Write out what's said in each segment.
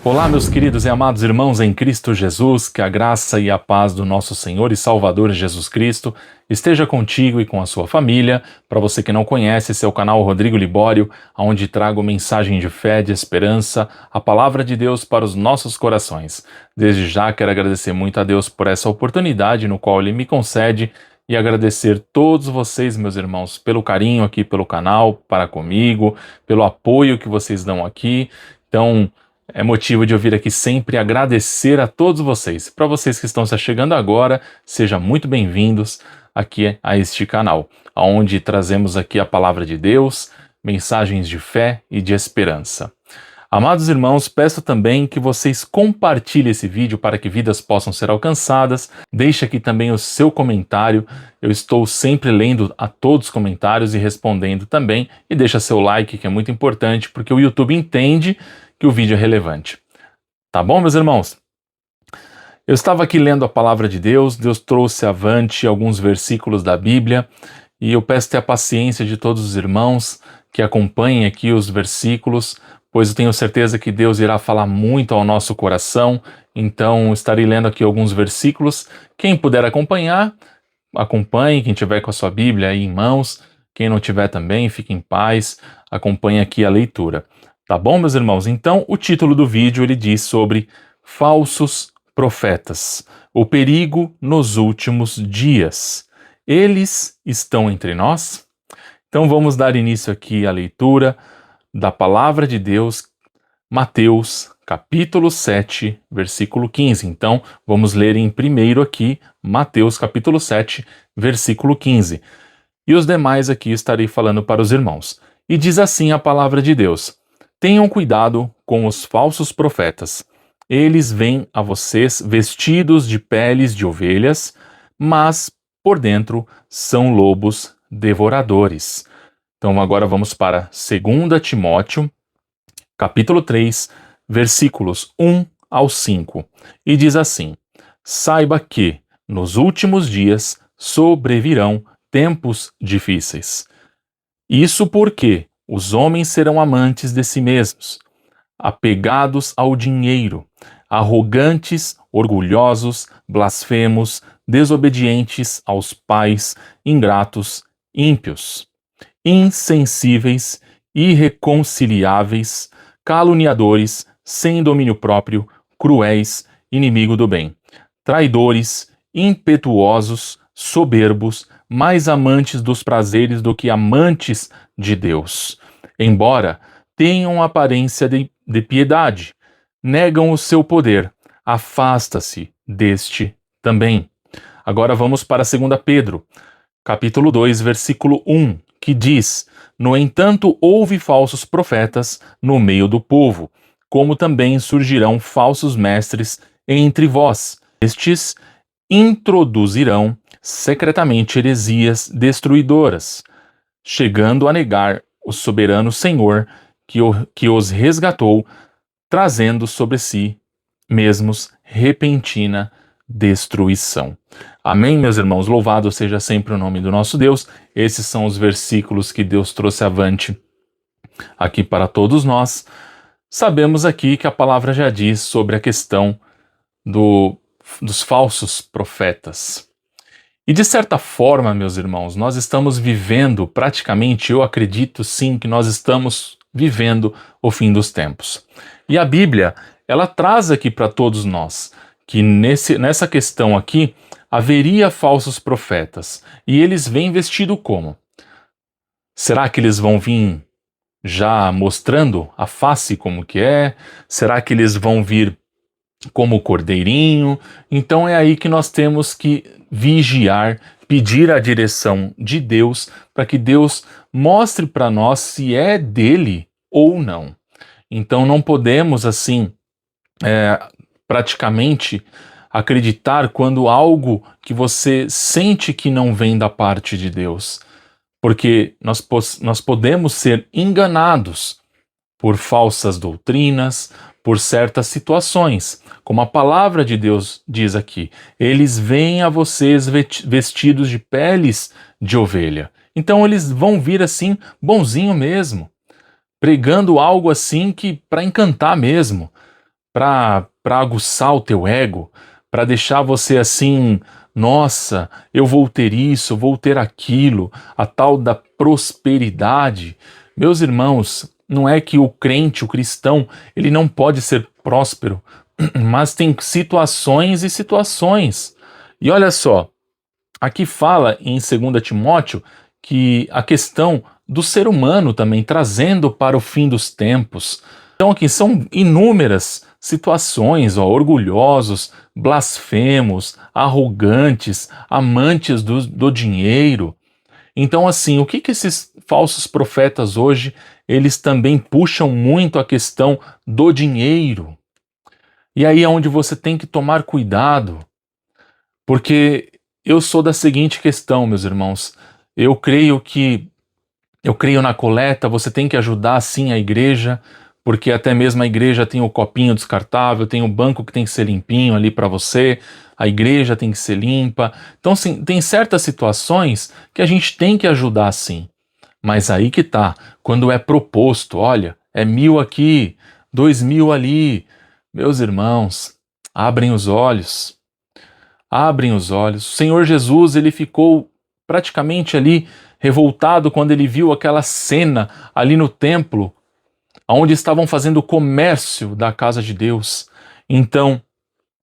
Olá, meus queridos e amados irmãos em Cristo Jesus, que a graça e a paz do nosso Senhor e Salvador Jesus Cristo esteja contigo e com a sua família. Para você que não conhece, esse é o canal Rodrigo Libório, onde trago mensagem de fé, de esperança, a palavra de Deus para os nossos corações. Desde já quero agradecer muito a Deus por essa oportunidade no qual Ele me concede e agradecer todos vocês, meus irmãos, pelo carinho aqui pelo canal, para comigo, pelo apoio que vocês dão aqui. Então, é motivo de eu vir aqui sempre agradecer a todos vocês. Para vocês que estão se chegando agora, sejam muito bem-vindos aqui a este canal, onde trazemos aqui a palavra de Deus, mensagens de fé e de esperança. Amados irmãos, peço também que vocês compartilhem esse vídeo para que vidas possam ser alcançadas. Deixe aqui também o seu comentário. Eu estou sempre lendo a todos os comentários e respondendo também. E deixa seu like, que é muito importante, porque o YouTube entende que o vídeo é relevante. Tá bom, meus irmãos? Eu estava aqui lendo a palavra de Deus, Deus trouxe avante alguns versículos da Bíblia, e eu peço ter a paciência de todos os irmãos que acompanhem aqui os versículos, pois eu tenho certeza que Deus irá falar muito ao nosso coração, então estarei lendo aqui alguns versículos. Quem puder acompanhar, acompanhe, quem tiver com a sua Bíblia aí em mãos, quem não tiver também, fique em paz, acompanhe aqui a leitura. Tá bom, meus irmãos? Então, o título do vídeo ele diz sobre falsos profetas, o perigo nos últimos dias. Eles estão entre nós? Então, vamos dar início aqui à leitura da palavra de Deus, Mateus, capítulo 7, versículo 15. Então, vamos ler em primeiro aqui, Mateus, capítulo 7, versículo 15. E os demais aqui estarei falando para os irmãos. E diz assim a palavra de Deus: tenham cuidado com os falsos profetas. Eles vêm a vocês vestidos de peles de ovelhas, mas por dentro são lobos devoradores. Então agora vamos para 2 Timóteo, capítulo 3, versículos 1 ao 5. E diz assim: saiba que nos últimos dias sobrevirão tempos difíceis. Isso porque os homens serão amantes de si mesmos, apegados ao dinheiro, arrogantes, orgulhosos, blasfemos, desobedientes aos pais, ingratos, ímpios, insensíveis, irreconciliáveis, caluniadores, sem domínio próprio, cruéis, inimigo do bem, traidores, impetuosos, soberbos, mais amantes dos prazeres do que amantes de Deus. Embora tenham aparência de piedade, negam o seu poder. Afasta-se deste também. Agora vamos para 2 Pedro, capítulo 2, versículo 1, que diz: no entanto, houve falsos profetas no meio do povo, como também surgirão falsos mestres entre vós. Estes introduzirão secretamente heresias destruidoras, chegando a negar o soberano Senhor que os resgatou, trazendo sobre si mesmos repentina destruição. Amém, meus irmãos? Louvado seja sempre o nome do nosso Deus. Esses são os versículos que Deus trouxe avante aqui para todos nós. Sabemos aqui que a palavra já diz sobre a questão dos falsos profetas. E de certa forma, meus irmãos, nós estamos vivendo praticamente, eu acredito sim que nós estamos vivendo o fim dos tempos. E a Bíblia, ela traz aqui para todos nós que nessa questão aqui haveria falsos profetas. E eles vêm vestidos como? Será que eles vão vir já mostrando a face como que é? Será que eles vão vir como cordeirinho? Então é aí que nós temos que vigiar, pedir a direção de Deus, para que Deus mostre para nós se é dele ou não. Então não podemos assim praticamente acreditar quando algo que você sente que não vem da parte de Deus, porque nós podemos ser enganados por falsas doutrinas, por certas situações, como a palavra de Deus diz aqui: eles vêm a vocês vestidos de peles de ovelha. Então eles vão vir assim, bonzinho mesmo, pregando algo assim que para encantar mesmo, para aguçar o teu ego, para deixar você assim, nossa, eu vou ter isso, vou ter aquilo, a tal da prosperidade. Meus irmãos, não é que o crente, o cristão, ele não pode ser próspero, mas tem situações e situações. E olha só, aqui fala em 2 Timóteo que a questão do ser humano também, trazendo para o fim dos tempos. Então aqui são inúmeras situações, ó, orgulhosos, blasfemos, arrogantes, amantes do dinheiro. Então assim, o que que esses falsos profetas hoje, eles também puxam muito a questão do dinheiro. E aí é onde você tem que tomar cuidado, porque eu sou da seguinte questão, meus irmãos. Eu creio na coleta, você tem que ajudar sim a igreja, porque até mesmo a igreja tem o copinho descartável, tem o banco que tem que ser limpinho ali para você, a igreja tem que ser limpa. Então, sim, tem certas situações que a gente tem que ajudar sim. Mas aí que tá, quando é proposto, olha, é 1.000 aqui, 2.000 ali, meus irmãos, abrem os olhos. Abrem os olhos. O Senhor Jesus, ele ficou praticamente ali revoltado quando ele viu aquela cena ali no templo, onde estavam fazendo o comércio da casa de Deus. Então,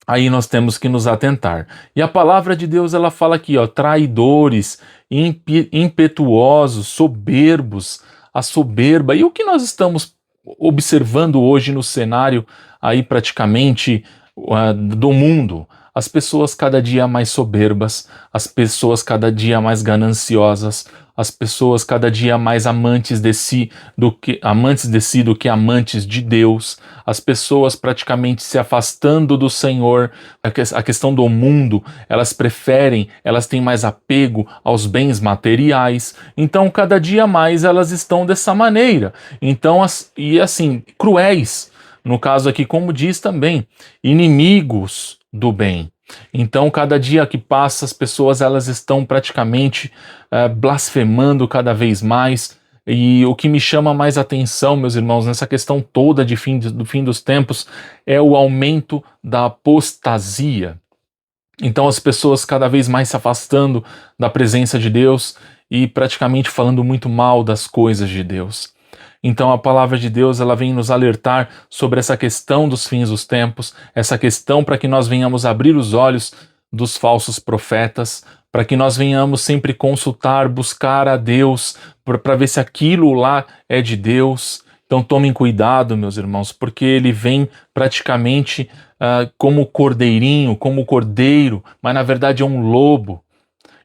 aí nós temos que nos atentar. E a palavra de Deus, ela fala aqui, ó, traidores, impetuosos, soberbos, a soberba. E o que nós estamos observando hoje no cenário aí praticamente do mundo? As pessoas cada dia mais soberbas, as pessoas cada dia mais gananciosas, as pessoas cada dia mais amantes de si do que amantes de Deus, as pessoas praticamente se afastando do Senhor. A questão do mundo, elas têm mais apego aos bens materiais. Então, cada dia mais elas estão dessa maneira. Então, e assim, cruéis. No caso aqui, como diz também, inimigos do bem. Então, cada dia que passa, as pessoas elas estão praticamente blasfemando cada vez mais. E o que me chama mais atenção, meus irmãos, nessa questão toda do fim dos tempos, é o aumento da apostasia. Então, as pessoas cada vez mais se afastando da presença de Deus e praticamente falando muito mal das coisas de Deus. Então a palavra de Deus, ela vem nos alertar sobre essa questão dos fins dos tempos, essa questão para que nós venhamos abrir os olhos dos falsos profetas, para que nós venhamos sempre consultar, buscar a Deus, para ver se aquilo lá é de Deus. Então tomem cuidado, meus irmãos, porque ele vem praticamente como cordeirinho, como cordeiro, mas na verdade é um lobo.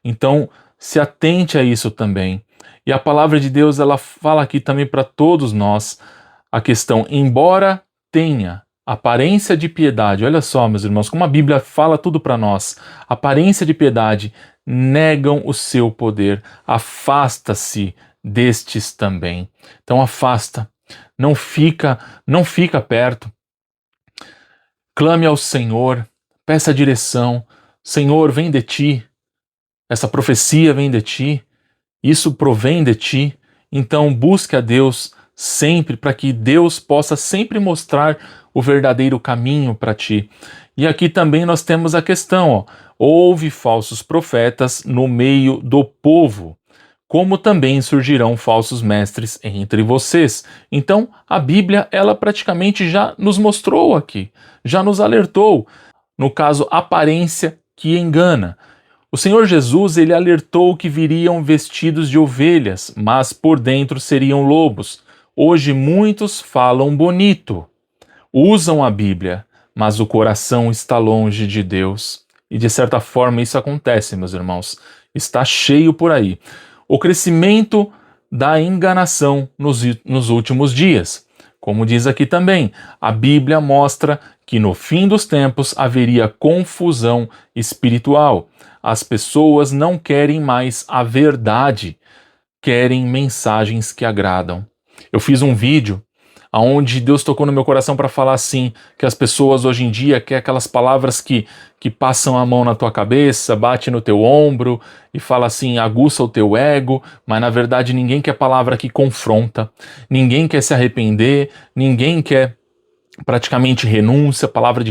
Então se atente a isso também. E a palavra de Deus, ela fala aqui também para todos nós a questão, embora tenha aparência de piedade, olha só, meus irmãos, como a Bíblia fala tudo para nós, aparência de piedade, negam o seu poder, afasta-se destes também. Então afasta, não fica perto. Clame ao Senhor, peça direção. Senhor, vem de ti. Essa profecia vem de ti. Isso provém de ti, então busque a Deus sempre, para que Deus possa sempre mostrar o verdadeiro caminho para ti. E aqui também nós temos a questão, ó, houve falsos profetas no meio do povo, como também surgirão falsos mestres entre vocês. Então a Bíblia, ela praticamente já nos mostrou aqui, já nos alertou, no caso, aparência que engana. O Senhor Jesus, ele alertou que viriam vestidos de ovelhas, mas por dentro seriam lobos. Hoje muitos falam bonito, usam a Bíblia, mas o coração está longe de Deus. E de certa forma isso acontece, meus irmãos. Está cheio por aí. O crescimento da enganação nos últimos dias. Como diz aqui também, a Bíblia mostra que no fim dos tempos haveria confusão espiritual. As pessoas não querem mais a verdade, querem mensagens que agradam. Eu fiz um vídeo onde Deus tocou no meu coração para falar assim, que as pessoas hoje em dia querem aquelas palavras que passam a mão na tua cabeça, bate no teu ombro e fala assim, aguça o teu ego, mas na verdade ninguém quer palavra que confronta, ninguém quer se arrepender, ninguém quer praticamente renúncia, palavra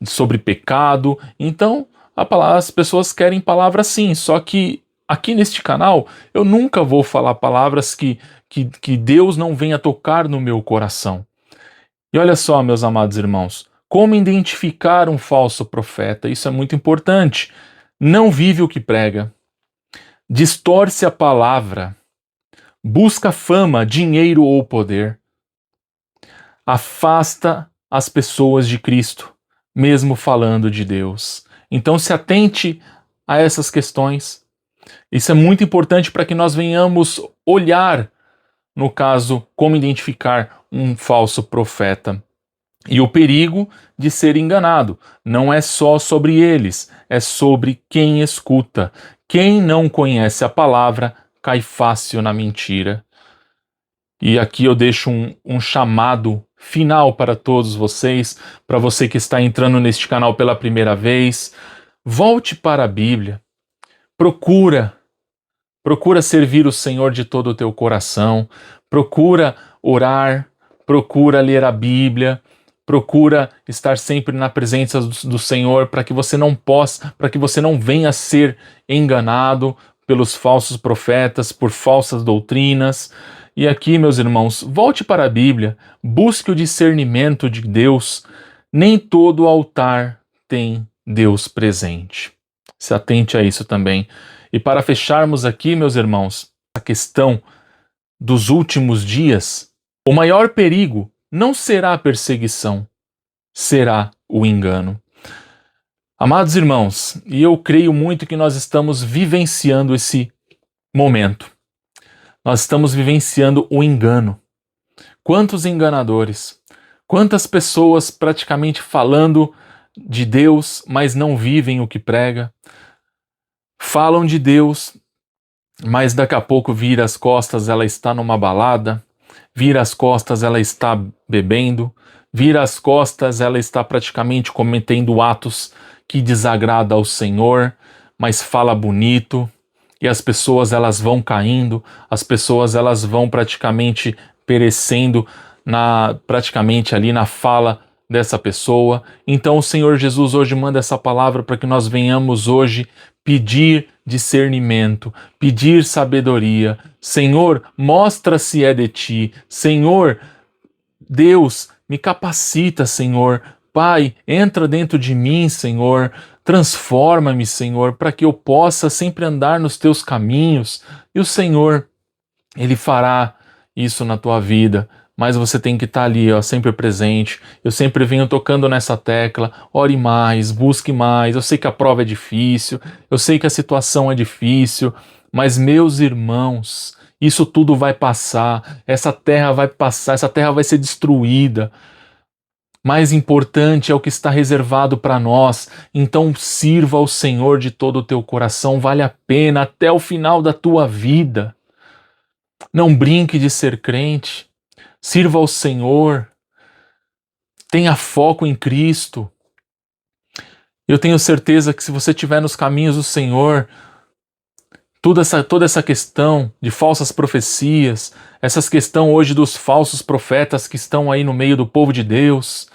sobre pecado. Então, as pessoas querem palavras sim, só que aqui neste canal eu nunca vou falar palavras que Deus não venha tocar no meu coração. E olha só, meus amados irmãos, como identificar um falso profeta? Isso é muito importante. Não vive o que prega, distorce a palavra, busca fama, dinheiro ou poder, afasta as pessoas de Cristo, mesmo falando de Deus. Então se atente a essas questões. Isso é muito importante para que nós venhamos olhar, no caso, como identificar um falso profeta. E o perigo de ser enganado não é só sobre eles, é sobre quem escuta. Quem não conhece a palavra cai fácil na mentira. E aqui eu deixo um chamado final para todos vocês, para você que está entrando neste canal pela primeira vez. Volte para a Bíblia, procura servir o Senhor de todo o teu coração, procura orar, procura ler a Bíblia, procura estar sempre na presença do Senhor para que você não venha a ser enganado pelos falsos profetas, por falsas doutrinas. E aqui, meus irmãos, volte para a Bíblia, busque o discernimento de Deus. Nem todo altar tem Deus presente. Se atente a isso também. E para fecharmos aqui, meus irmãos, a questão dos últimos dias, o maior perigo não será a perseguição, será o engano. Amados irmãos, e eu creio muito que nós estamos vivenciando esse momento. Nós estamos vivenciando o engano. Quantos enganadores, quantas pessoas praticamente falando de Deus, mas não vivem o que prega. Falam de Deus, mas daqui a pouco vira as costas, ela está numa balada, vira as costas, ela está bebendo, vira as costas, ela está praticamente cometendo atos que desagradam ao Senhor, mas fala bonito, e as pessoas elas vão caindo, as pessoas elas vão praticamente perecendo praticamente ali na fala dessa pessoa. Então o Senhor Jesus hoje manda essa palavra para que nós venhamos hoje pedir discernimento, pedir sabedoria. Senhor, mostra se é de ti. Senhor, Deus, me capacita, Senhor. Pai, entra dentro de mim, Senhor. Transforma-me, Senhor, para que eu possa sempre andar nos teus caminhos. E o Senhor, Ele fará isso na tua vida. Mas você tem que estar ali, ó, sempre presente. Eu sempre venho tocando nessa tecla. Ore mais, busque mais. Eu sei que a prova é difícil, eu sei que a situação é difícil, mas meus irmãos, isso tudo vai passar, essa terra vai passar, essa terra vai ser destruída. Mais importante é o que está reservado para nós. Então sirva ao Senhor de todo o teu coração, vale a pena até o final da tua vida. Não brinque de ser crente. Sirva ao Senhor, tenha foco em Cristo. Eu tenho certeza que se você estiver nos caminhos do Senhor, toda essa questão de falsas profecias, essas questão hoje dos falsos profetas que estão aí no meio do povo de Deus,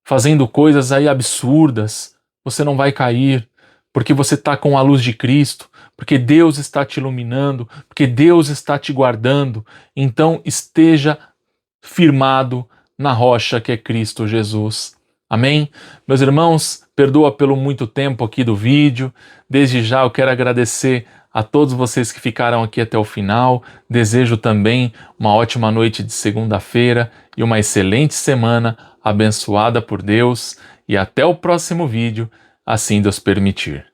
fazendo coisas aí absurdas, você não vai cair, porque você está com a luz de Cristo, porque Deus está te iluminando, porque Deus está te guardando. Então esteja firmado na rocha que é Cristo Jesus. Amém? Meus irmãos, perdoa pelo muito tempo aqui do vídeo. Desde já eu quero agradecer a todos vocês que ficaram aqui até o final. Desejo também uma ótima noite de segunda-feira e uma excelente semana abençoada por Deus. E até o próximo vídeo, assim Deus permitir.